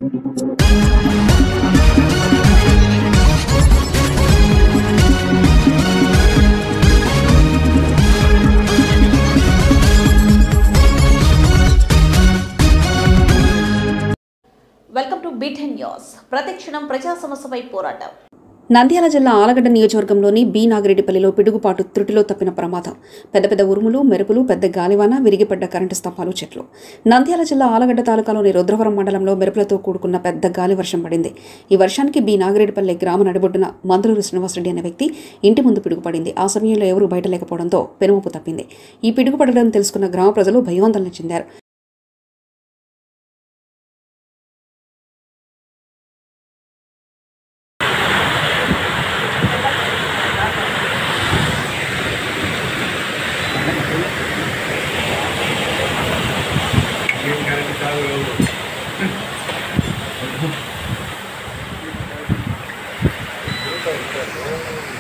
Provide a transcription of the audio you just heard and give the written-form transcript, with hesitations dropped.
Welcome to BTN news. ప్రతిక్షణం ప్రజా సమస్యపై పోరాటం. నంద్యాల జిల్లా ఆలగడ్డ నియోజకవర్గంలోని బి నాగిరెడ్డిపల్లిలో పిడుగుపాటు త్రుటిలో తప్పిన ప్రమాదం. పెద్ద ఉరుములు, మెరుపులు, పెద్ద గాలివాన, విరిగిపడ్డ కరెంటు స్తంభాలు, చెట్లు. నంద్యాల జిల్లా ఆలగడ్డ తాలూకాలోని రుద్రవరం మండలంలో మెరుపులతో కూడుకున్న పెద్ద గాలి వర్షం పడింది. ఈ వర్షానికి బి నాగిరెడ్డిపల్లి గ్రామ నడిబొడ్డున మందులూరు శ్రీనివాసరెడ్డి అనే వ్యక్తి ఇంటి ముందు పిడుగుపడింది. ఆ సమయంలో ఎవరూ బయట లేకపోవడంతో పెనుముప్పు తప్పింది. ఈ పిడుగుపడడం తెలుసుకున్న గ్రామ ప్రజలు భయాందోళన చెందారు.